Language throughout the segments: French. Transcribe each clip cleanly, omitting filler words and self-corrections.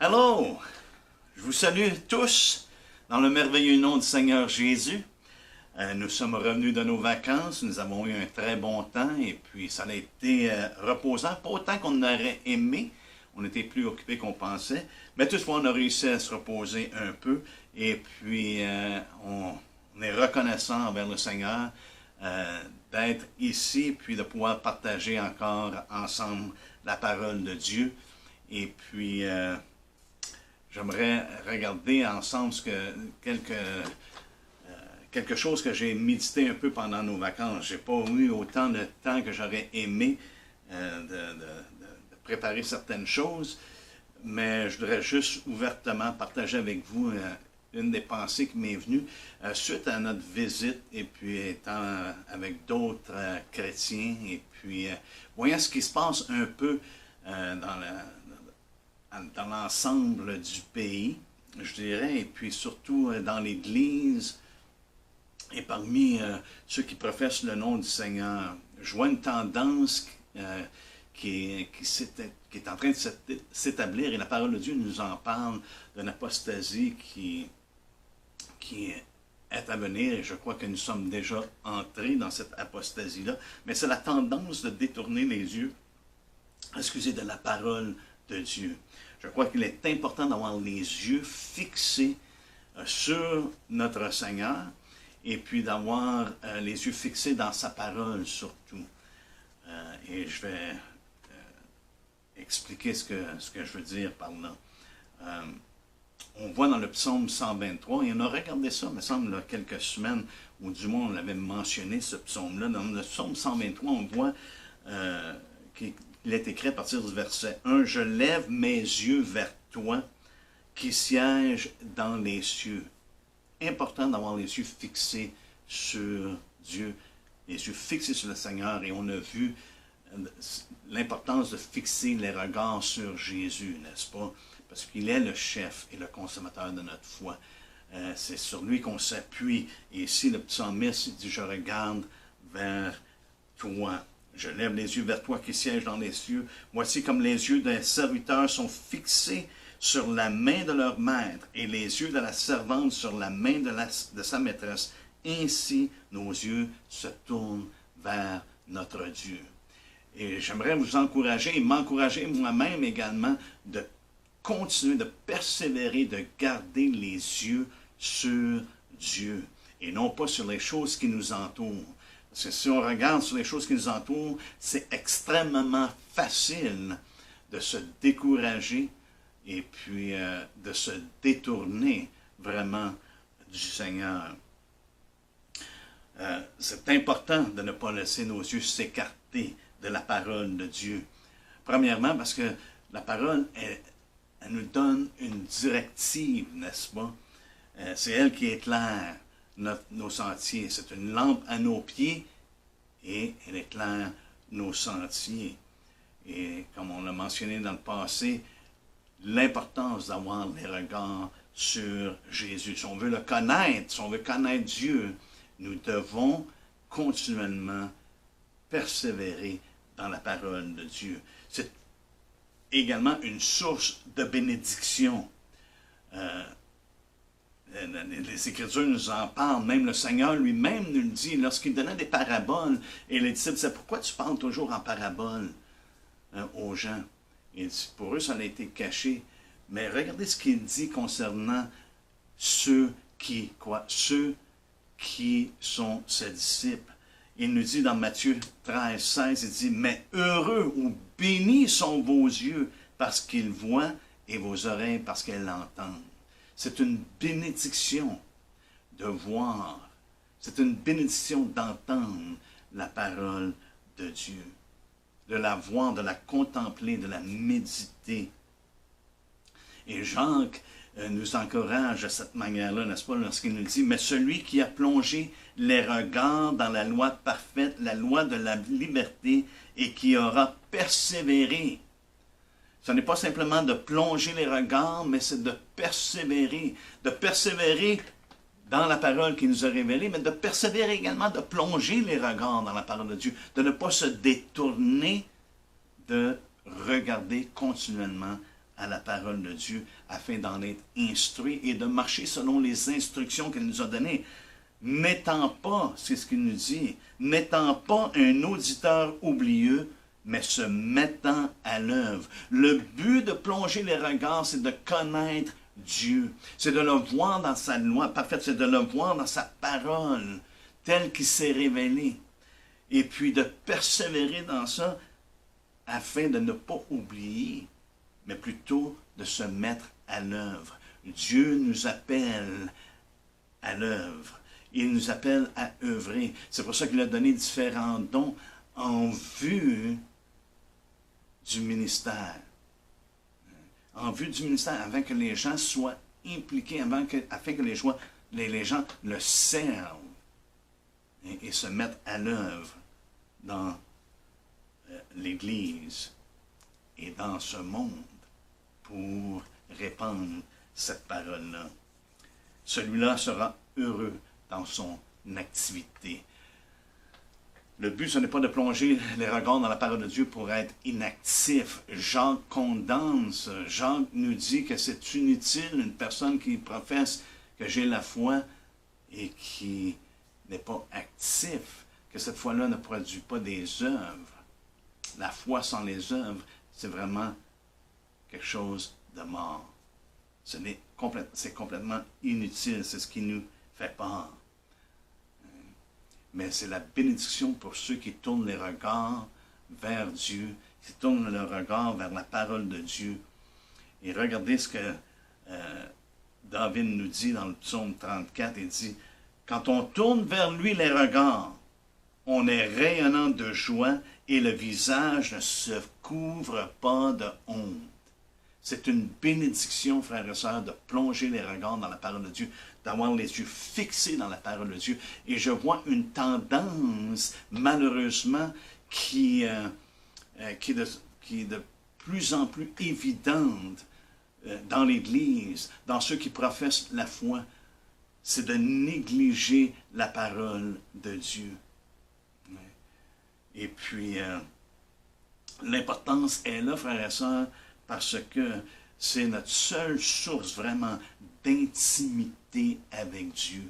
Hello! Je vous salue tous dans le merveilleux nom du Seigneur Jésus. Nous sommes revenus de nos vacances, nous avons eu un très bon temps et puis ça a été reposant, pas autant qu'on aurait aimé. On était plus occupés qu'on pensait, mais toutefois on a réussi à se reposer un peu et puis on est reconnaissant envers le Seigneur d'être ici puis de pouvoir partager encore ensemble la parole de Dieu. Et puis j'aimerais regarder ensemble quelque chose que j'ai médité un peu pendant nos vacances. Je n'ai pas eu autant de temps que j'aurais aimé de préparer certaines choses, mais je voudrais juste ouvertement partager avec vous une des pensées qui m'est venue suite à notre visite et puis étant avec d'autres chrétiens et puis voyant ce qui se passe un peu dans l'ensemble du pays, je dirais, et puis surtout dans l'Église et parmi ceux qui professent le nom du Seigneur. Je vois une tendance qui est en train de s'établir, et la parole de Dieu nous en parle, d'une apostasie qui est à venir, et je crois que nous sommes déjà entrés dans cette apostasie-là, mais c'est la tendance de détourner les yeux, de la parole de Dieu. Je crois qu'il est important d'avoir les yeux fixés sur notre Seigneur et puis d'avoir les yeux fixés dans sa parole surtout. Et je vais expliquer ce que je veux dire par là. On voit dans le psaume 123, et on a regardé ça, il me semble, il y a quelques semaines, ou du moins on l'avait mentionné, ce psaume-là. Dans le psaume 123, on voit qu'il est écrit à partir du verset 1, « Je lève mes yeux vers toi, qui siège dans les cieux. » Important d'avoir les yeux fixés sur Dieu, les yeux fixés sur le Seigneur, et on a vu l'importance de fixer les regards sur Jésus, n'est-ce pas? Parce qu'il est le chef et le consommateur de notre foi. C'est sur lui qu'on s'appuie. Et ici, le psalmiste dit, « Je regarde vers toi. Je lève les yeux vers toi qui sièges dans les cieux. Voici comme les yeux d'un serviteur sont fixés sur la main de leur maître et les yeux de la servante sur la main de sa maîtresse. Ainsi, nos yeux se tournent vers notre Dieu. » Et j'aimerais vous encourager et m'encourager moi-même également de continuer, de persévérer, de garder les yeux sur Dieu et non pas sur les choses qui nous entourent. Parce que si on regarde sur les choses qui nous entourent, c'est extrêmement facile de se décourager et puis de se détourner vraiment du Seigneur. C'est important de ne pas laisser nos yeux s'écarter de la parole de Dieu. Premièrement, parce que la parole, elle nous donne une directive, n'est-ce pas? C'est elle qui éclaire nos sentiers. C'est une lampe à nos pieds et elle éclaire nos sentiers. Et comme on l'a mentionné dans le passé, l'importance d'avoir les regards sur Jésus. Si on veut le connaître, si on veut connaître Dieu, nous devons continuellement persévérer dans la parole de Dieu. C'est également une source de bénédiction. Les Écritures nous en parlent, même le Seigneur lui-même nous le dit lorsqu'il donnait des paraboles, et les disciples disaient, « Pourquoi tu parles toujours en parabole aux gens? » Et pour eux, ça a été caché. Mais regardez ce qu'il dit concernant ceux qui sont ses disciples. Il nous dit dans Matthieu 13, 16, il dit, « Mais heureux ou bénis sont vos yeux parce qu'ils voient et vos oreilles parce qu'elles entendent. » C'est une bénédiction de voir. C'est une bénédiction d'entendre la parole de Dieu. De la voir, de la contempler, de la méditer. Et Jacques nous encourage de cette manière-là, n'est-ce pas, lorsqu'il nous dit, « Mais celui qui a plongé les regards dans la loi parfaite, la loi de la liberté, et qui aura persévéré. » Ce n'est pas simplement de plonger les regards, mais c'est de persévérer dans la parole qui nous a révélée, mais de persévérer également, de plonger les regards dans la parole de Dieu, de ne pas se détourner de regarder continuellement à la parole de Dieu afin d'en être instruit et de marcher selon les instructions qu'il nous a données. N'étant pas, c'est ce qu'il nous dit, n'étant pas un auditeur oublieux, mais se mettant à l'œuvre. Le but de plonger les regards, c'est de connaître Dieu. C'est de le voir dans sa loi parfaite, c'est de le voir dans sa parole, telle qu'il s'est révélé. Et puis de persévérer dans ça, afin de ne pas oublier, mais plutôt de se mettre à l'œuvre. Dieu nous appelle à l'œuvre. Il nous appelle à œuvrer. C'est pour ça qu'il a donné différents dons en vue du ministère. En vue du ministère, afin que les gens soient impliqués, afin que les gens le servent et se mettent à l'œuvre dans l'Église et dans ce monde pour répandre cette parole-là. Celui-là sera heureux dans son activité. Le but, ce n'est pas de plonger les regards dans la parole de Dieu pour être inactif. Jacques condense. Jacques nous dit que c'est inutile une personne qui professe que j'ai la foi et qui n'est pas actif, que cette foi-là ne produit pas des œuvres. La foi sans les œuvres, c'est vraiment quelque chose de mort. C'est complètement inutile, c'est ce qui nous fait peur. Mais c'est la bénédiction pour ceux qui tournent les regards vers Dieu, qui tournent le regard vers la parole de Dieu. Et regardez ce que David nous dit dans le psaume 34, il dit, « Quand on tourne vers lui les regards, on est rayonnant de joie et le visage ne se couvre pas de honte. » C'est une bénédiction, frères et sœurs, de plonger les regards dans la parole de Dieu, d'avoir les yeux fixés dans la parole de Dieu. Et je vois une tendance, malheureusement, qui est de plus en plus évidente dans l'Église, dans ceux qui professent la foi, c'est de négliger la parole de Dieu. Et puis, l'importance est là, frères et sœurs, parce que c'est notre seule source vraiment d'intimité avec Dieu.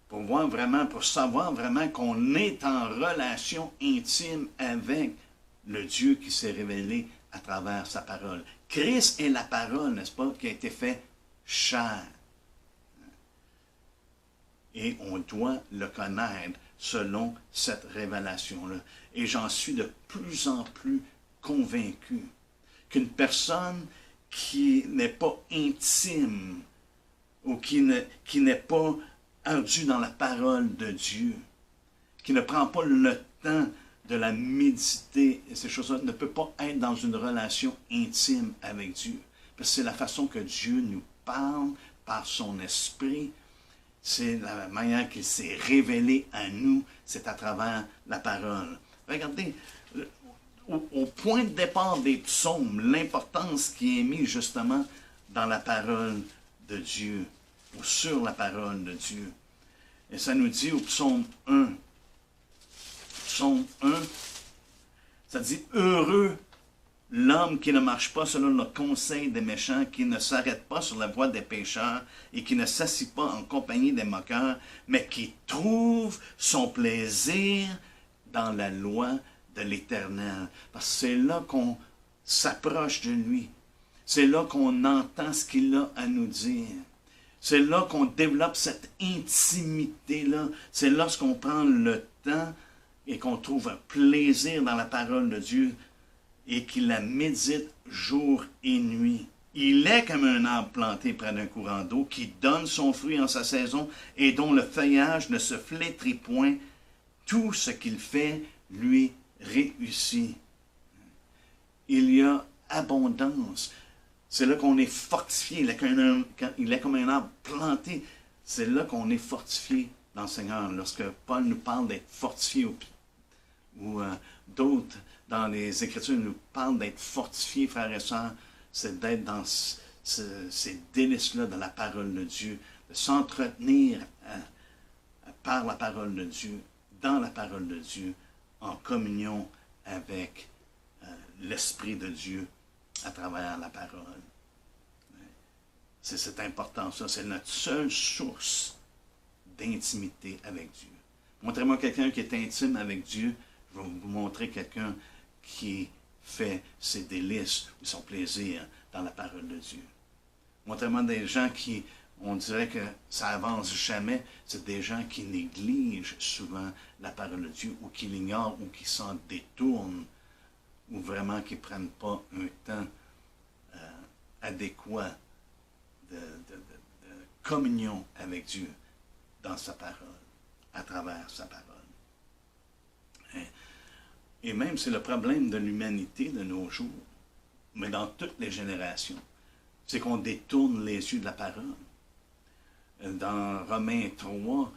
Pour savoir vraiment qu'on est en relation intime avec le Dieu qui s'est révélé à travers sa parole. Christ est la parole, n'est-ce pas, qui a été fait chair. Et on doit le connaître selon cette révélation-là. Et j'en suis de plus en plus convaincu qu'une personne qui n'est pas intime ou qui n'est pas ardue dans la parole de Dieu, qui ne prend pas le temps de la méditer et ces choses-là, ne peut pas être dans une relation intime avec Dieu. Parce que c'est la façon que Dieu nous parle par son esprit. C'est la manière qu'il s'est révélé à nous, c'est à travers la parole. Regardez, au point de départ des psaumes, l'importance qui est mise justement dans la parole de Dieu, ou sur la parole de Dieu. Et ça nous dit au psaume 1, ça dit « Heureux l'homme qui ne marche pas selon le conseil des méchants, qui ne s'arrête pas sur la voie des pécheurs et qui ne s'assit pas en compagnie des moqueurs, mais qui trouve son plaisir dans la loi de l'Éternel. » Parce que c'est là qu'on s'approche de lui. C'est là qu'on entend ce qu'il a à nous dire. C'est là qu'on développe cette intimité-là. C'est lorsqu'on prend le temps et qu'on trouve un plaisir dans la parole de Dieu et qu'il la médite jour et nuit. Il est comme un arbre planté près d'un courant d'eau qui donne son fruit en sa saison et dont le feuillage ne se flétrit point. Tout ce qu'il fait lui réussit. Il y a abondance. C'est là qu'on est fortifié. Il est comme un arbre planté. C'est là qu'on est fortifié dans le Seigneur. Lorsque Paul nous parle d'être fortifié ou d'autres dans les Écritures nous parlent d'être fortifiés, frères et sœurs, c'est d'être dans ces délices-là de la parole de Dieu, de s'entretenir par la parole de Dieu, dans la parole de Dieu, en communion avec l'Esprit de Dieu à travers la parole. C'est cette importance-là. C'est notre seule source d'intimité avec Dieu. Montrez-moi quelqu'un qui est intime avec Dieu. Je vais vous montrer quelqu'un qui fait ses délices ou son plaisir dans la parole de Dieu. Montrez-moi des gens qui, on dirait que ça avance jamais. C'est des gens qui négligent souvent la parole de Dieu ou qui l'ignorent ou qui s'en détournent ou vraiment qui ne prennent pas un temps adéquat de communion avec Dieu dans sa parole, à travers sa parole. Et même c'est le problème de l'humanité de nos jours, mais dans toutes les générations, c'est qu'on détourne les yeux de la parole. Dans Romains 3,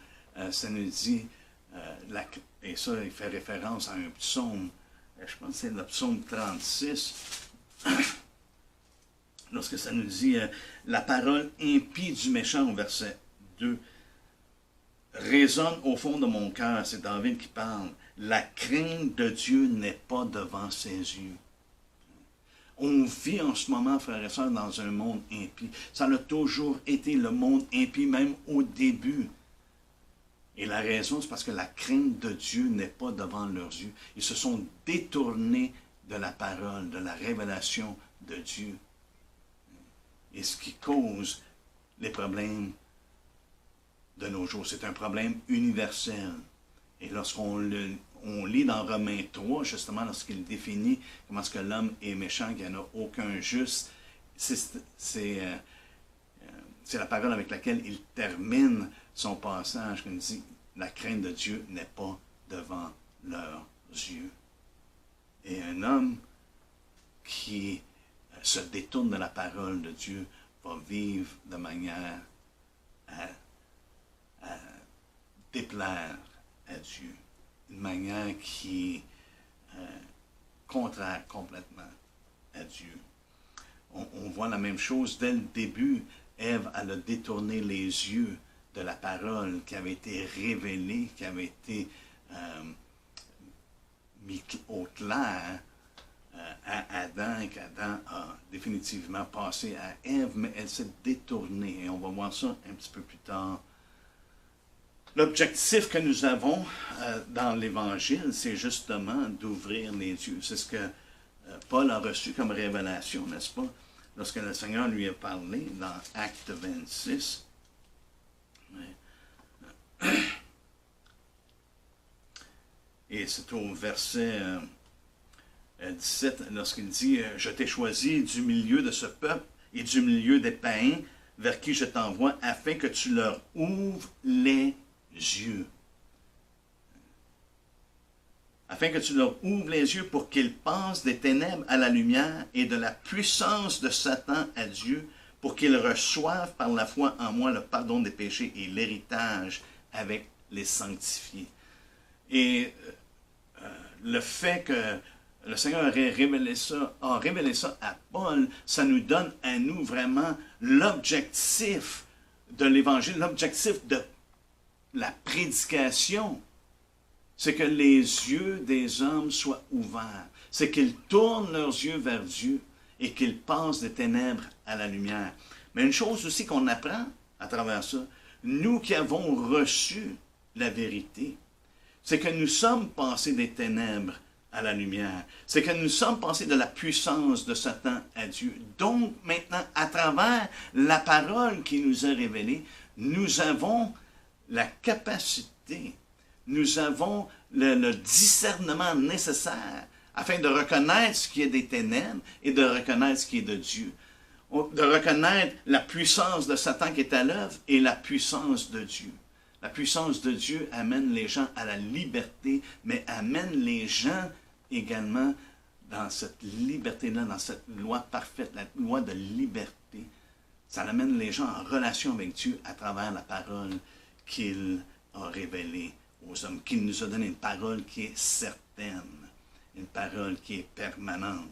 ça nous dit, et ça il fait référence à un psaume, je pense que c'est le psaume 36, lorsque ça nous dit la parole impie du méchant au verset 2 résonne au fond de mon cœur, c'est David qui parle, la crainte de Dieu n'est pas devant ses yeux. On vit en ce moment, frères et sœurs, dans un monde impie. Ça a toujours été le monde impie, même au début. Et la raison, c'est parce que la crainte de Dieu n'est pas devant leurs yeux. Ils se sont détournés de la parole, de la révélation de Dieu. Et ce qui cause les problèmes de nos jours, c'est un problème universel. Et lorsqu'on lit dans Romains 3, justement, lorsqu'il définit comment est-ce que l'homme est méchant, qu'il n'y en a aucun juste, c'est la parole avec laquelle il termine son passage, quand il dit « La crainte de Dieu n'est pas devant leurs yeux ». Et un homme qui se détourne de la parole de Dieu va vivre de manière à déplaire à Dieu, une manière qui est contraire complètement à Dieu. On voit la même chose dès le début. Ève, elle a détourné les yeux de la parole qui avait été révélée, qui avait été mis au clair à Adam, et qu'Adam a définitivement passé à Ève, mais elle s'est détournée. Et on va voir ça un petit peu plus tard. L'objectif que nous avons dans l'Évangile, c'est justement d'ouvrir les yeux. C'est ce que Paul a reçu comme révélation, n'est-ce pas? Lorsque le Seigneur lui a parlé dans Acte 26. Et c'est au verset 17, lorsqu'il dit « Je t'ai choisi du milieu de ce peuple et du milieu des païens vers qui je t'envoie, afin que tu leur ouvres les yeux. » Afin que tu leur ouvres les yeux pour qu'ils passent des ténèbres à la lumière et de la puissance de Satan à Dieu, pour qu'ils reçoivent par la foi en moi le pardon des péchés et l'héritage avec les sanctifiés. Et le fait que le Seigneur a révélé ça à Paul, ça nous donne à nous vraiment l'objectif de l'Évangile, l'objectif de la prédication. C'est que les yeux des hommes soient ouverts. C'est qu'ils tournent leurs yeux vers Dieu et qu'ils passent des ténèbres à la lumière. Mais une chose aussi qu'on apprend à travers ça, nous qui avons reçu la vérité, c'est que nous sommes passés des ténèbres à la lumière. C'est que nous sommes passés de la puissance de Satan à Dieu. Donc, maintenant, à travers la parole qui nous est révélée, nous avons la capacité, nous avons le discernement nécessaire afin de reconnaître ce qui est des ténèbres et de reconnaître ce qui est de Dieu. De reconnaître la puissance de Satan qui est à l'œuvre et la puissance de Dieu. La puissance de Dieu amène les gens à la liberté, mais amène les gens également dans cette liberté-là, dans cette loi parfaite, la loi de liberté. Ça amène les gens en relation avec Dieu à travers la parole qu'il a révélée aux hommes, qu'il nous a donné une parole qui est certaine, une parole qui est permanente.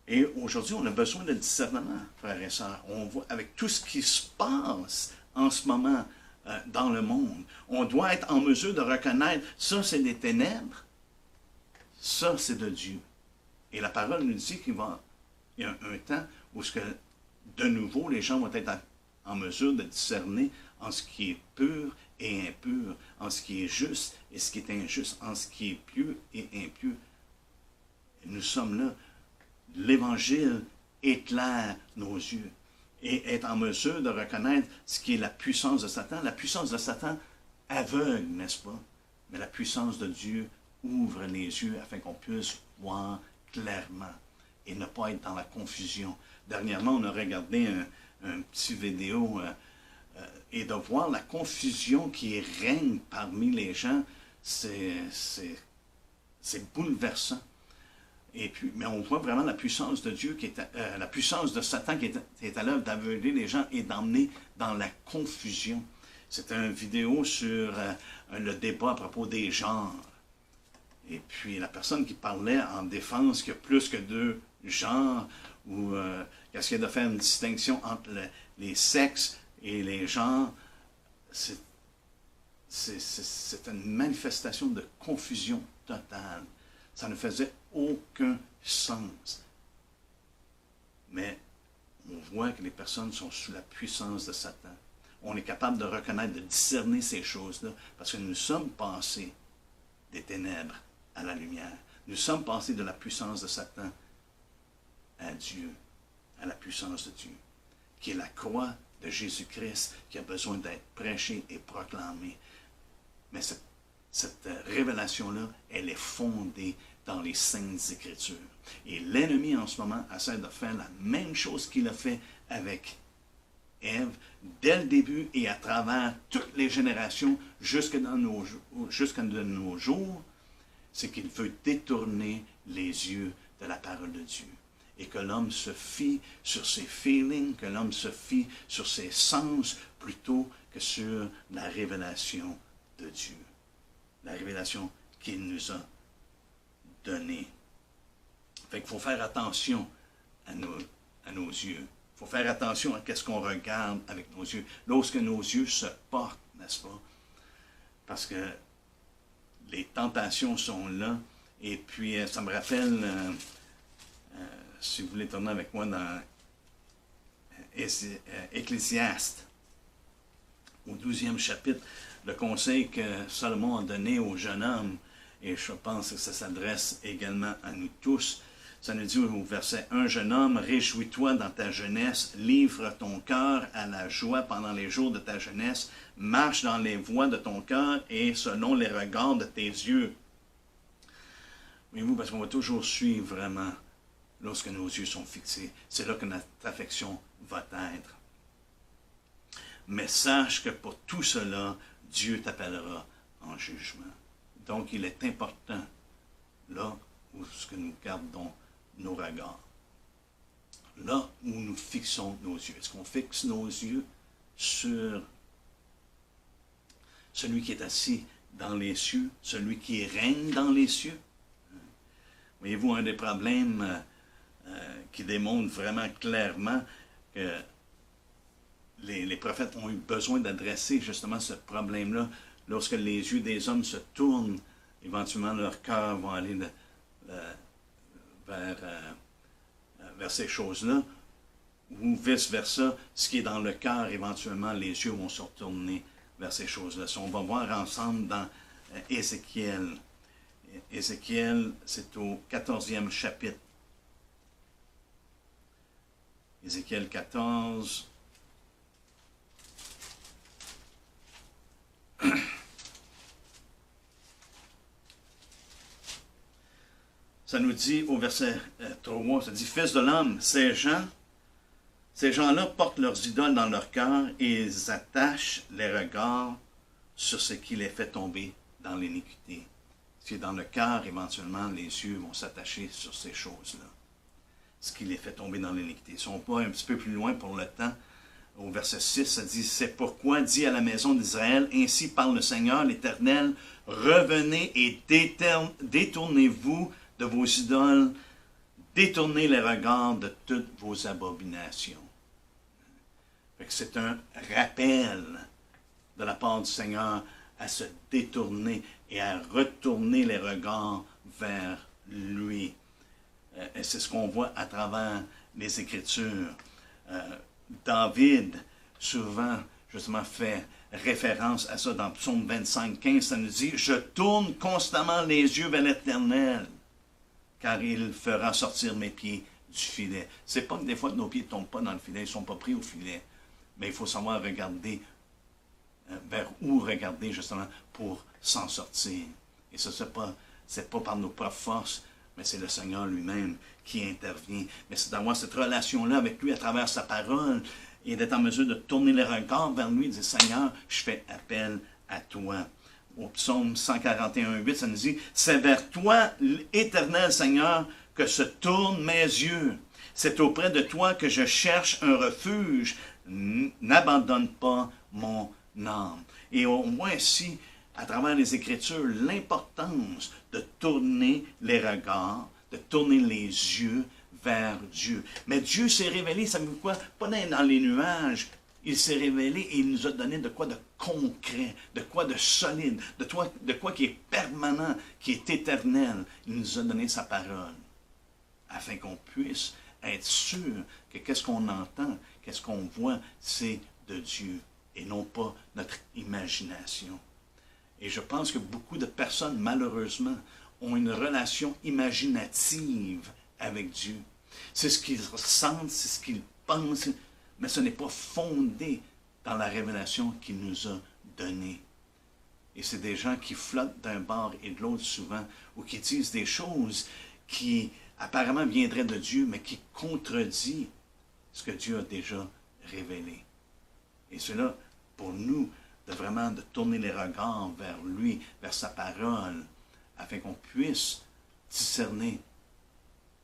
Et aujourd'hui, on a besoin de discernement, frères et sœurs. On voit avec tout ce qui se passe en ce moment dans le monde, on doit être en mesure de reconnaître ça, c'est des ténèbres, ça, c'est de Dieu. Et la parole nous dit qu'il va il y a un temps où de nouveau, les gens vont être en mesure de discerner en ce qui est pur et impur, en ce qui est juste et ce qui est injuste, en ce qui est pieux et impieux. Et nous sommes là. L'Évangile éclaire nos yeux et est en mesure de reconnaître ce qui est la puissance de Satan. La puissance de Satan aveugle, n'est-ce pas? Mais la puissance de Dieu ouvre les yeux afin qu'on puisse voir clairement et ne pas être dans la confusion. Dernièrement, on a regardé un petit vidéo et de voir la confusion qui règne parmi les gens, c'est bouleversant. Et puis, mais on voit vraiment la puissance de Dieu, la puissance de Satan qui est à l'œuvre d'aveugler les gens et d'emmener dans la confusion. C'est une vidéo sur le débat à propos des genres. Et puis la personne qui parlait en défense qu'il y a plus que deux genres, ou qu'est-ce qu'il y a de faire une distinction entre les sexes et les genres, c'est une manifestation de confusion totale. Ça ne faisait aucun sens. Mais on voit que les personnes sont sous la puissance de Satan. On est capable de reconnaître, de discerner ces choses-là, parce que nous sommes passés des ténèbres à la lumière. Nous sommes passés de la puissance de Satan à Dieu, à la puissance de Dieu, qui est la croix de Jésus-Christ, qui a besoin d'être prêchée et proclamée. Mais cette révélation-là, elle est fondée dans les Saintes Écritures. Et l'ennemi, en ce moment, essaie de faire la même chose qu'il a fait avec Ève, dès le début et à travers toutes les générations, jusqu'à de nos jours, c'est qu'il veut détourner les yeux de la parole de Dieu. Et que l'homme se fie sur ses feelings, que l'homme se fie sur ses sens, plutôt que sur la révélation de Dieu. La révélation qu'il nous a donnée. Fait qu'il faut faire attention à nos yeux. Il faut faire attention à ce qu'on regarde avec nos yeux. Lorsque nos yeux se portent, n'est-ce pas? Parce que les tentations sont là. Et puis, ça me rappelle, si vous voulez tourner avec moi dans Ecclésiaste, au 12e chapitre, le conseil que Salomon a donné au jeune homme, et je pense que ça s'adresse également à nous tous. Ça nous dit au verset 1, « Jeune homme, réjouis-toi dans ta jeunesse, livre ton cœur à la joie pendant les jours de ta jeunesse, marche dans les voies de ton cœur et selon les regards de tes yeux. » Voyez-vous, parce qu'on va toujours suivre vraiment lorsque nos yeux sont fixés. C'est là que notre affection va être. Mais sache que pour tout cela, Dieu t'appellera en jugement. Donc, il est important, là où nous gardons nos regards, là où nous fixons nos yeux. Est-ce qu'on fixe nos yeux sur celui qui est assis dans les cieux, celui qui règne dans les cieux? Voyez-vous, un des problèmes qui démontre vraiment clairement que les prophètes ont eu besoin d'adresser justement ce problème-là. Lorsque les yeux des hommes se tournent, éventuellement leur cœur va aller vers ces choses-là, ou vice-versa, ce qui est dans le cœur, éventuellement, les yeux vont se retourner vers ces choses-là. On va voir ensemble dans Ézéchiel. Ézéchiel, c'est au 14e chapitre. Ézéchiel 14. Ça nous dit au verset 3, ça dit « Fils de l'homme, ces gens-là portent leurs idoles dans leur cœur et ils attachent les regards sur ce qui les fait tomber dans l'iniquité. » Ce qui est dans le cœur, éventuellement, les yeux vont s'attacher sur ces choses-là. Ce qui les fait tomber dans l'iniquité. Si on va un petit peu plus loin pour le temps, au verset 6, ça dit « C'est pourquoi dit à la maison d'Israël, ainsi parle le Seigneur l'Éternel, revenez et détournez-vous de vos idoles, détournez les regards de toutes vos abominations. » C'est un rappel de la part du Seigneur à se détourner et à retourner les regards vers lui. Et c'est ce qu'on voit à travers les Écritures. David, souvent, justement, fait référence à ça dans Psaume 25, 15. Ça nous dit « Je tourne constamment les yeux vers l'Éternel, car il fera sortir mes pieds du filet. » C'est pas que des fois nos pieds ne tombent pas dans le filet, ils ne sont pas pris au filet. Mais il faut savoir regarder vers où regarder, justement, pour s'en sortir. Et ça, c'est pas par nos propres forces, mais c'est le Seigneur lui-même qui intervient. Mais c'est d'avoir cette relation-là avec lui à travers sa parole et d'être en mesure de tourner les regards vers lui et de dire, Seigneur, je fais appel à toi. Au psaume 141, 8, ça nous dit, c'est vers toi, éternel Seigneur, que se tournent mes yeux. C'est auprès de toi que je cherche un refuge. N'abandonne pas mon âme. Et on voit ici, à travers les Écritures, l'importance de tourner les regards, de tourner les yeux vers Dieu. Mais Dieu s'est révélé, savez-vous quoi? Pas dans les nuages. Il s'est révélé et il nous a donné de quoi de concret, de quoi de solide, de quoi qui est permanent, qui est éternel. Il nous a donné sa parole, afin qu'on puisse être sûr que qu'est-ce qu'on entend, qu'est-ce qu'on voit, c'est de Dieu et non pas notre imagination. Et je pense que beaucoup de personnes, malheureusement, ont une relation imaginative avec Dieu. C'est ce qu'ils ressentent, c'est ce qu'ils pensent, mais ce n'est pas fondé dans la révélation qu'il nous a donnée. Et c'est des gens qui flottent d'un bord et de l'autre souvent, ou qui disent des choses qui apparemment viendraient de Dieu, mais qui contredisent ce que Dieu a déjà révélé. Et cela, pour nous, de tourner les regards vers lui, vers sa parole, afin qu'on puisse discerner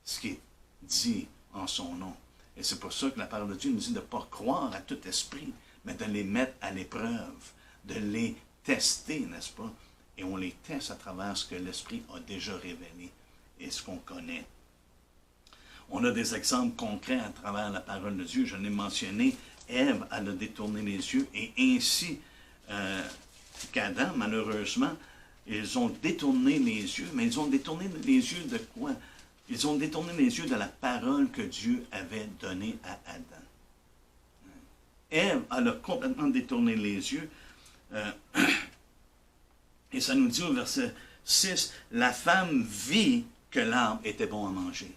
ce qui est dit en son nom. Et c'est pour ça que la parole de Dieu nous dit de ne pas croire à tout esprit, mais de les mettre à l'épreuve, de les tester, n'est-ce pas? Et on les teste à travers ce que l'Esprit a déjà révélé et ce qu'on connaît. On a des exemples concrets à travers la parole de Dieu. Je l'ai mentionné, Ève, elle a détourné les yeux, et ainsi qu'Adam, malheureusement, ils ont détourné les yeux, mais ils ont détourné les yeux de quoi? Ils ont détourné les yeux de la parole que Dieu avait donnée à Adam. Ève, elle a complètement détourné les yeux. Et ça nous dit au verset 6, « La femme vit que l'arbre était bon à manger. »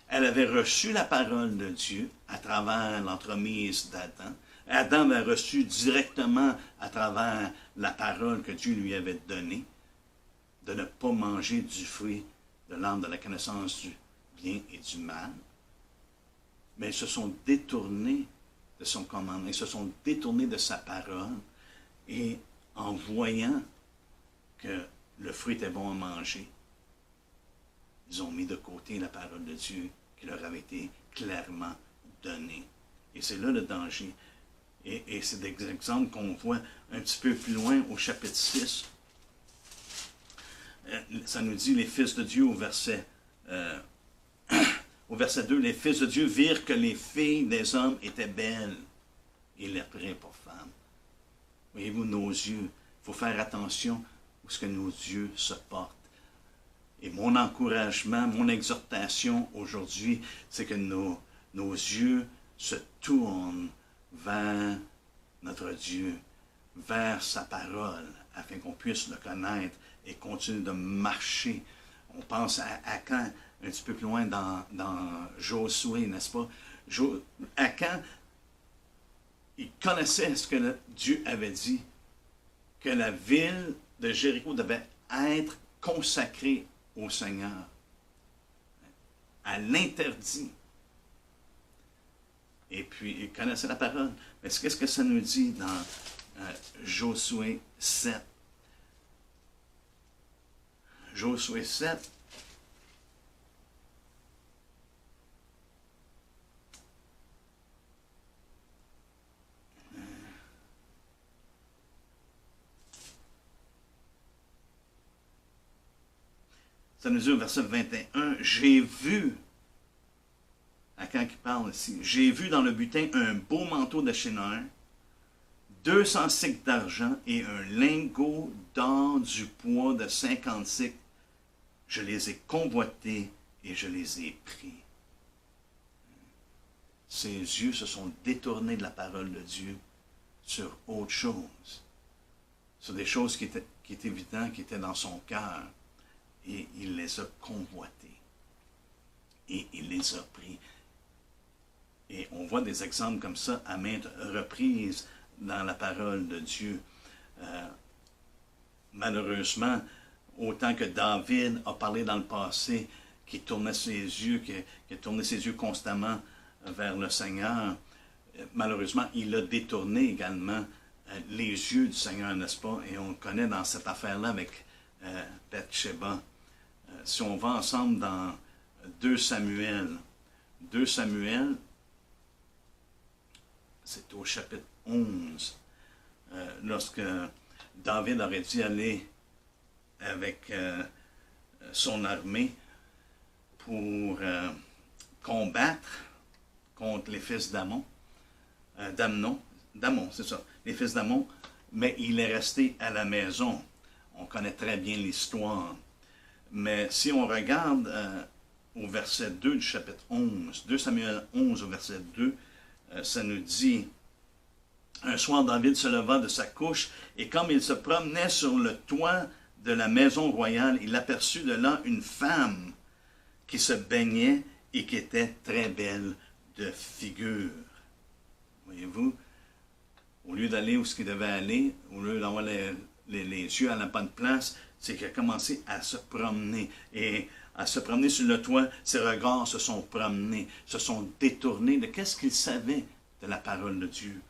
Elle avait reçu la parole de Dieu à travers l'entremise d'Adam. Adam avait reçu directement à travers la parole que Dieu lui avait donnée, de ne pas manger du fruit de l'arbre de la connaissance du bien et du mal. Mais ils se sont détournés de son commandement, ils se sont détournés de sa parole, et en voyant que le fruit était bon à manger, ils ont mis de côté la parole de Dieu qui leur avait été clairement donnée. Et c'est là le danger. Et c'est des exemples qu'on voit un petit peu plus loin au chapitre 6. Ça nous dit les fils de Dieu au verset 2, les fils de Dieu virent que les filles des hommes étaient belles et les prirent pour femmes. Voyez-vous, nos yeux, il faut faire attention où ce que nos yeux se portent. Et mon encouragement, mon exhortation aujourd'hui, c'est que nos yeux se tournent vers notre Dieu, vers sa parole, afin qu'on puisse le connaître et continuer de marcher. On pense à Akan, un petit peu plus loin dans Josué, n'est-ce pas? Akan, il connaissait ce que Dieu avait dit, que la ville de Jéricho devait être consacrée au Seigneur. À l'interdit. Et puis, il connaissait la parole. Mais qu'est-ce que ça nous dit dans Josué 7? Josué 7. Ça nous dit au verset 21, « J'ai vu » à quand il parle ici, « J'ai vu dans le butin un beau manteau de chéneur, 200 cycles d'argent et un lingot d'or du poids de 50 cycles. Je les ai convoités et je les ai pris. » ses yeux se sont détournés de la parole de Dieu sur autre chose, sur des choses qui étaient évidentes, qui étaient dans son cœur, et il les a convoitées, et il les a pris. Et on voit des exemples comme ça à maintes reprises dans la parole de Dieu. Malheureusement, autant que David a parlé dans le passé, qui tournait ses yeux, qui tournait ses yeux constamment vers le Seigneur, malheureusement, il a détourné également les yeux du Seigneur, n'est-ce pas? Et on connaît dans cette affaire-là avec Bathsheba. Si on va ensemble dans 2 Samuel, c'est au chapitre 11, lorsque David aurait dû aller avec son armée pour combattre contre les fils d'Amon, d'Amon, c'est ça, les fils d'Amon, mais il est resté à la maison. On connaît très bien l'histoire. Mais si on regarde au verset 2 du chapitre 11, 2 Samuel 11 au verset 2, ça nous dit: un soir, David se leva de sa couche, et comme il se promenait sur le toit de la maison royale, il aperçut de là une femme qui se baignait et qui était très belle de figure. Voyez-vous, au lieu d'aller où il devait aller, au lieu d'avoir les yeux à la bonne place, c'est qu'il a commencé à se promener. Et à se promener sur le toit, ses regards se sont promenés, se sont détournés de qu'est-ce qu'il savait de la parole de Dieu.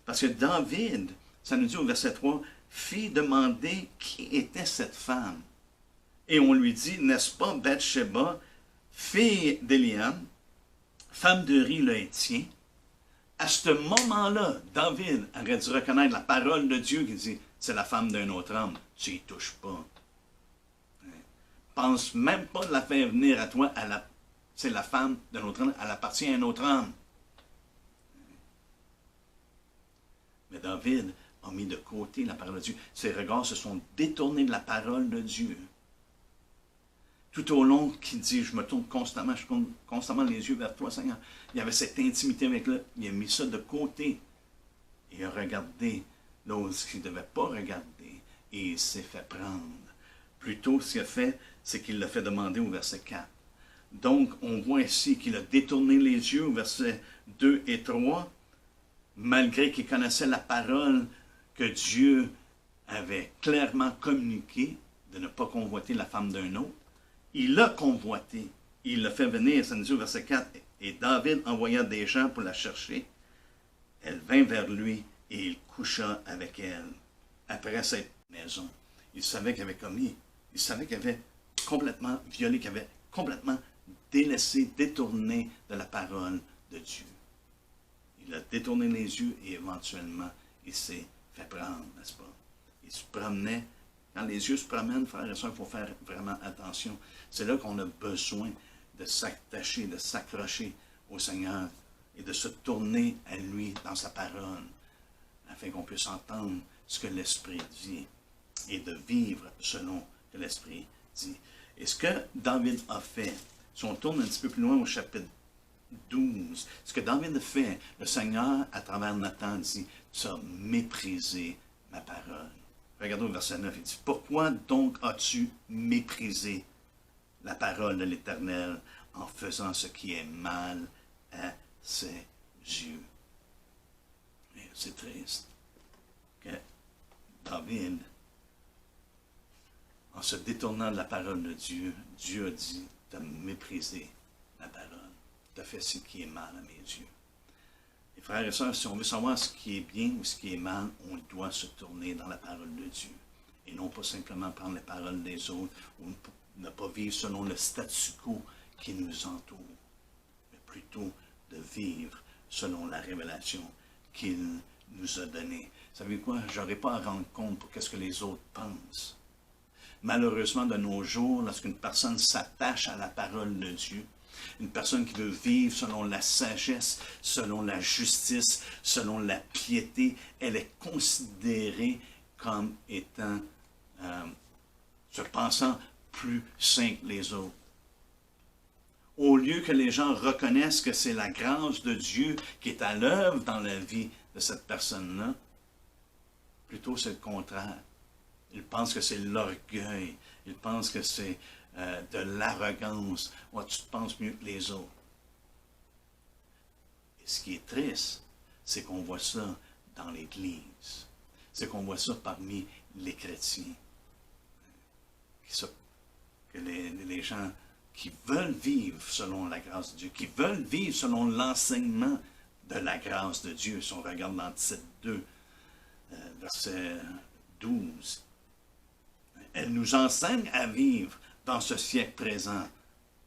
Parce que David, ça nous dit au verset 3, fit demander qui était cette femme. Et on lui dit, n'est-ce pas Bathsheba, fille d'Éliam, femme d'Uri le Hétien? À ce moment-là, David aurait dû reconnaître la parole de Dieu qui dit, c'est la femme d'un autre homme, tu n'y touches pas. Pense même pas de la faire venir à toi, c'est la femme d'un autre homme, elle appartient à un autre homme. Mais David a mis de côté la parole de Dieu. Ses regards se sont détournés de la parole de Dieu. Tout au long qu'il dit, je tourne constamment les yeux vers toi, Seigneur. Il y avait cette intimité avec lui. Il a mis ça de côté. Il a regardé là où il ne devait pas regarder. Et il s'est fait prendre. Plutôt, ce qu'il a fait, c'est qu'il l'a fait demander au verset 4. Donc, on voit ici qu'il a détourné les yeux au verset 2 et 3, malgré qu'il connaissait la parole que Dieu avait clairement communiquée de ne pas convoiter la femme d'un autre. Il l'a convoité. Il l'a fait venir, ça nous dit au verset 4, et David envoya des gens pour la chercher. Elle vint vers lui et il coucha avec elle. Après cette maison, il savait qu'il avait commis, il savait qu'il avait complètement violé, qu'il avait complètement délaissé, détourné de la parole de Dieu. Il a détourné les yeux et éventuellement, il s'est fait prendre, n'est-ce pas? Il se promenait. Quand les yeux se promènent, frères et sœurs, il faut faire vraiment attention. C'est là qu'on a besoin de s'attacher, de s'accrocher au Seigneur et de se tourner à lui dans sa parole, afin qu'on puisse entendre ce que l'Esprit dit et de vivre selon ce que l'Esprit dit. Et ce que David a fait, si on tourne un petit peu plus loin au chapitre 12, ce que David a fait, le Seigneur, à travers Nathan, dit, tu as méprisé ma parole. Regardez au verset 9, il dit, pourquoi donc as-tu méprisé la parole de l'Éternel en faisant ce qui est mal à ses yeux? Et c'est triste que David, en se détournant de la parole de Dieu, Dieu a dit, tu as méprisé la parole. Tu as fait ce qui est mal à mes yeux. Et frères et sœurs, si on veut savoir ce qui est bien ou ce qui est mal, on doit se tourner dans la parole de Dieu. Et non pas simplement prendre les paroles des autres ou ne pas vivre selon le statu quo qui nous entoure, mais plutôt de vivre selon la révélation qu'il nous a donnée. Savez-vous quoi? Je n'aurai pas à rendre compte pour ce que les autres pensent. Malheureusement, de nos jours, lorsqu'une personne s'attache à la parole de Dieu, une personne qui veut vivre selon la sagesse, selon la justice, selon la piété, elle est considérée comme étant, se pensant plus saint que les autres. Au lieu lieu que les gens reconnaissent que c'est la grâce de Dieu qui est à l'œuvre dans la vie de cette personne-là, plutôt c'est le contraire. Ils pensent que c'est l'orgueil. Ils pensent que c'est de l'arrogance. Ouais, tu te penses mieux que les autres. Et ce qui est triste, c'est qu'on voit ça dans l'Église. C'est qu'on voit ça parmi les chrétiens. Que les gens qui veulent vivre selon la grâce de Dieu, qui veulent vivre selon l'enseignement de la grâce de Dieu. Si on regarde dans Tite 2, verset 12, elle nous enseigne à vivre dans ce siècle présent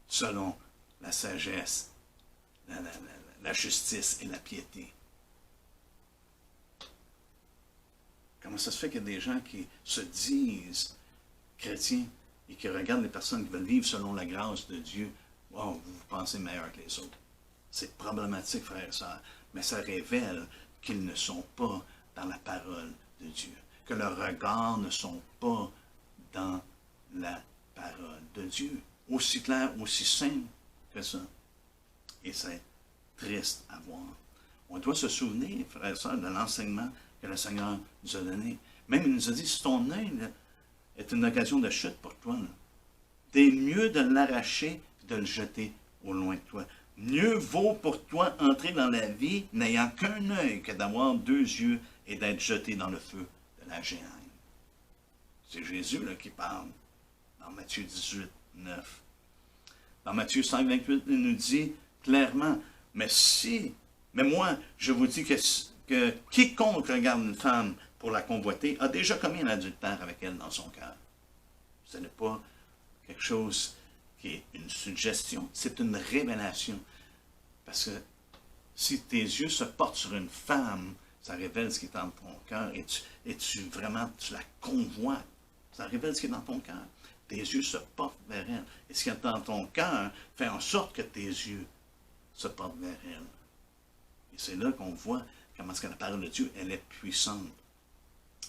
selon la sagesse, la justice et la piété. Comment ça se fait qu'il y a des gens qui se disent chrétiens et qui regardent les personnes qui veulent vivre selon la grâce de Dieu? Wow, vous vous pensez meilleur que les autres. C'est problématique, frères et sœurs, mais ça révèle qu'ils ne sont pas dans la parole de Dieu, que leurs regards ne sont pas dans la parole de Dieu. Aussi clair, aussi simple que ça. Et c'est triste à voir. On doit se souvenir, frères et sœurs, de l'enseignement que le Seigneur nous a donné. Même il nous a dit, si ton œil est une occasion de chute pour toi, t'es mieux de l'arracher que de le jeter au loin de toi. Mieux vaut pour toi entrer dans la vie n'ayant qu'un œil que d'avoir deux yeux et d'être jeté dans le feu de la géhenne. C'est Jésus là, qui parle dans Matthieu 18, 9. Dans Matthieu 5, 28, il nous dit clairement, mais moi, je vous dis que quiconque regarde une femme pour la convoiter a déjà commis un adultère avec elle dans son cœur. Ce n'est pas quelque chose qui est une suggestion, c'est une révélation. Parce que si tes yeux se portent sur une femme, ça révèle ce qui est dans ton cœur et tu la convoites. Ça révèle ce qui est dans ton cœur. Tes yeux se portent vers elle. Et ce qui est dans ton cœur fait en sorte que tes yeux se portent vers elle. Et c'est là qu'on voit comment est-ce que la parole de Dieu, elle est puissante.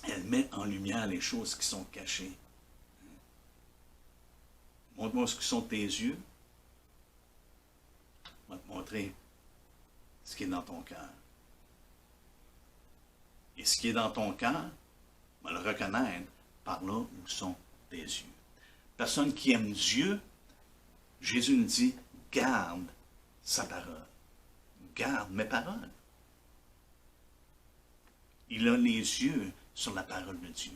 Elle met en lumière les choses qui sont cachées. Montre-moi ce que sont tes yeux. Je vais te montrer ce qui est dans ton cœur. Et ce qui est dans ton cœur, on va le reconnaître par là où sont tes yeux. Personne qui aime Dieu, Jésus nous dit, garde sa parole. Garde mes paroles. Il a les yeux sur la parole de Dieu.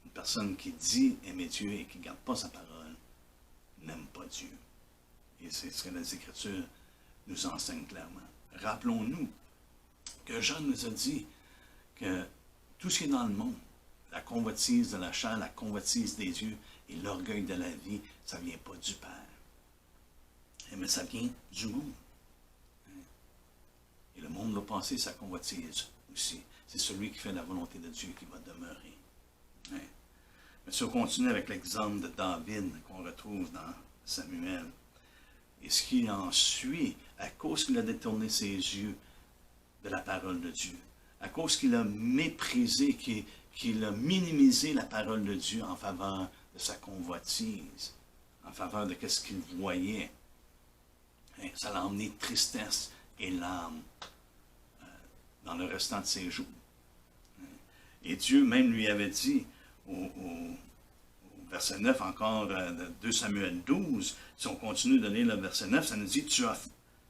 Une personne qui dit aimer Dieu et qui ne garde pas sa parole n'aime pas Dieu. Et c'est ce que les Écritures nous enseignent clairement. Rappelons-nous que Jean nous a dit que tout ce qui est dans le monde, la convoitise de la chair, la convoitise des yeux et l'orgueil de la vie, ça ne vient pas du Père. Mais ça vient du monde. Et le monde va passer sa convoitise aussi. C'est celui qui fait la volonté de Dieu qui va demeurer. Mais si on continue avec l'exemple de David qu'on retrouve dans Samuel, et ce qui en suit, à cause qu'il a détourné ses yeux de la parole de Dieu, à cause qu'il a méprisé, qu'il a minimisé la parole de Dieu en faveur de sa convoitise, en faveur de ce qu'il voyait, ça l'a emmené tristesse et larmes dans le restant de ses jours. Et Dieu même lui avait dit, au verset 9 encore de 2 Samuel 12, si on continue de lire le verset 9, ça nous dit, tu as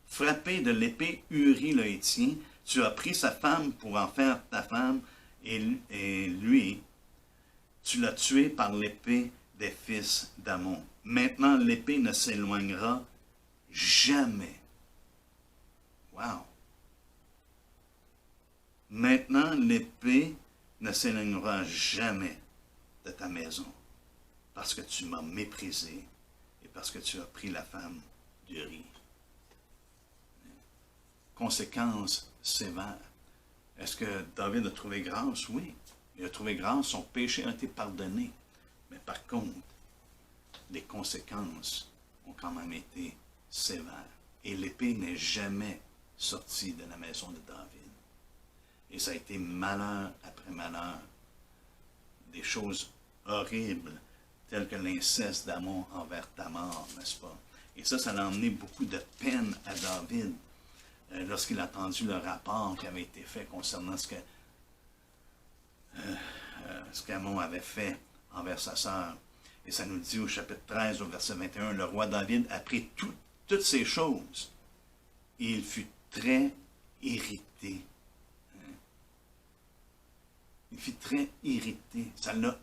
frappé de l'épée Uri le Hétien, tu as pris sa femme pour en faire ta femme, et lui, tu l'as tué par l'épée des fils d'Amon. Maintenant, l'épée ne s'éloignera jamais. Wow! Maintenant, l'épée ne s'éloignera jamais de ta maison, parce que tu m'as méprisé et parce que tu as pris la femme d'Uri. Conséquence sévère. Est-ce que David a trouvé grâce? Oui. Il a trouvé grâce, son péché a été pardonné. Mais par contre, les conséquences ont quand même été sévères. Et l'épée n'est jamais sortie de la maison de David. Et ça a été malheur après malheur. Des choses horribles, tel que l'inceste d'Amon envers Tamar, n'est-ce pas? Et ça a emmené beaucoup de peine à David lorsqu'il a entendu le rapport qui avait été fait concernant ce qu'Amon avait fait envers sa sœur. Et ça nous dit au chapitre 13, au verset 21, le roi David apprit toutes ces choses et il fut très irrité. Il fut très irrité. Ça l'a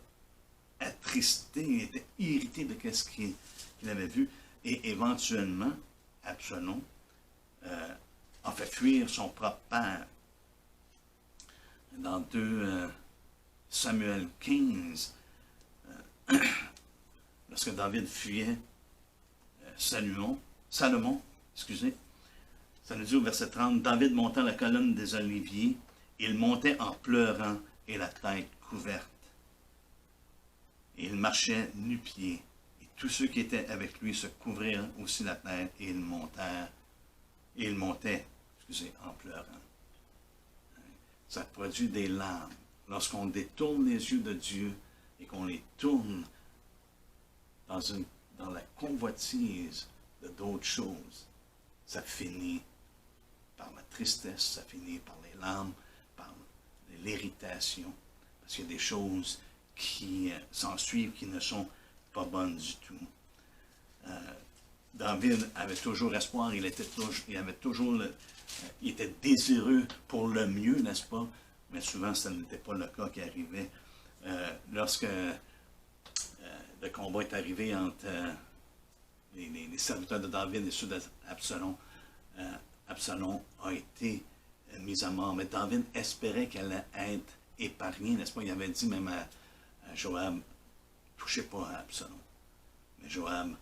attristé. Il était irrité de ce qu'il avait vu. Et éventuellement, Absalom a fait fuir son propre père. Dans 2 Samuel 15, lorsque David fuyait Salomon, excusez, ça nous dit au verset 30, David monta la colonne des oliviers, il montait en pleurant et la tête couverte. Et il marchait nu-pieds. Et tous ceux qui étaient avec lui se couvrirent aussi la tête et ils montaient, en pleurant. Ça produit des larmes. Lorsqu'on détourne les yeux de Dieu et qu'on les tourne dans la convoitise de d'autres choses, ça finit par la tristesse, ça finit par les larmes, par l'irritation, parce qu'il y a des choses qui s'en suivent qui ne sont pas bonnes du tout. David avait toujours espoir, il était désireux pour le mieux, n'est-ce pas? Mais souvent, ce n'était pas le cas qui arrivait. Lorsque le combat est arrivé entre les serviteurs de David et ceux d'Absalom, Absalom a été mis à mort. Mais David espérait qu'elle allait être épargnée, n'est-ce pas? Il avait dit même à Joab, touchez pas à Absalom. Mais Joab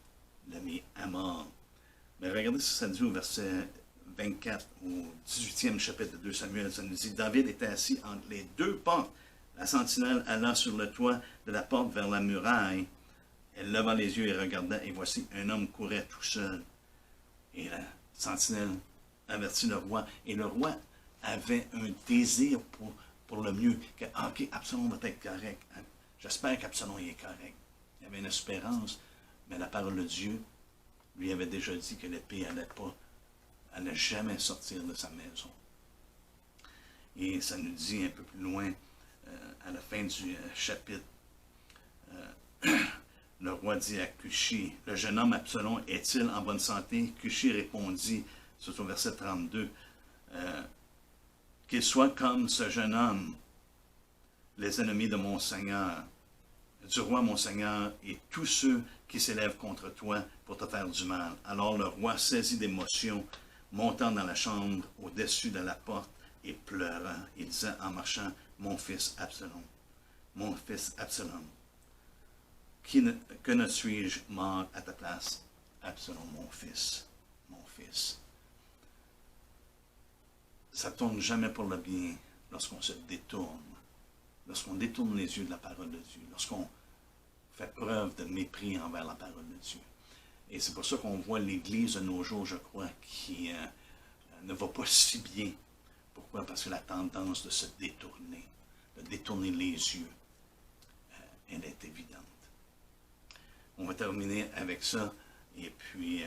l'a mis à mort. Mais regardez ce que ça dit au verset 24, au 18e chapitre de 2 Samuel. Ça nous dit, David était assis entre les deux portes. La sentinelle alla sur le toit de la porte vers la muraille. Elle leva les yeux et regarda, et voici, un homme courait tout seul. Et la sentinelle avertit le roi. Et le roi avait un désir pour le mieux. Ok, Absalom va être correct. J'espère qu'Absalom est correct. Il avait une espérance, mais la parole de Dieu lui avait déjà dit que l'épée allait jamais sortir de sa maison. Et ça nous dit un peu plus loin, à la fin du chapitre, le roi dit à Cushi, le jeune homme Absalom est-il en bonne santé? Cushi répondit, c'est au verset 32, qu'il soit comme ce jeune homme, les ennemis de mon Seigneur, du roi mon Seigneur, et tous ceux qui s'élèvent contre toi pour te faire du mal. Alors le roi, saisi d'émotion, montant dans la chambre au-dessus de la porte et pleurant, il disait en marchant, mon fils Absalom, que ne suis-je mort à ta place, Absalom, mon fils. Ça ne tourne jamais pour le bien lorsqu'on se détourne, lorsqu'on détourne les yeux de la parole de Dieu, lorsqu'on fait preuve de mépris envers la parole de Dieu. Et c'est pour ça qu'on voit l'Église de nos jours, je crois, qui ne va pas si bien. Pourquoi? Parce que la tendance de se détourner, de détourner les yeux, elle est évidente. On va terminer avec ça, et puis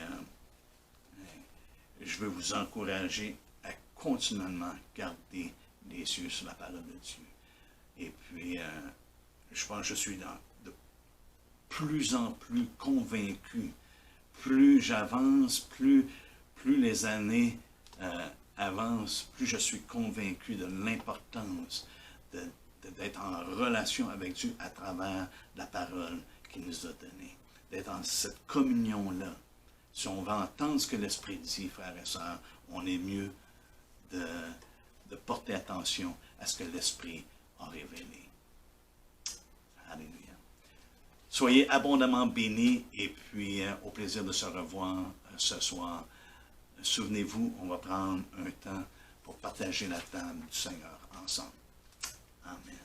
je veux vous encourager à continuellement garder les yeux sur la parole de Dieu. Et puis, je pense que je suis de plus en plus convaincu. Plus j'avance, plus les années avancent, plus je suis convaincu de l'importance d'être en relation avec Dieu à travers la parole qu'il nous a donnée. D'être dans cette communion-là. Si on va entendre ce que l'Esprit dit, frères et sœurs, on est mieux de porter attention à ce que l'Esprit a révélé. Alléluia. Soyez abondamment bénis et puis au plaisir de se revoir ce soir. Souvenez-vous, on va prendre un temps pour partager la table du Seigneur ensemble. Amen.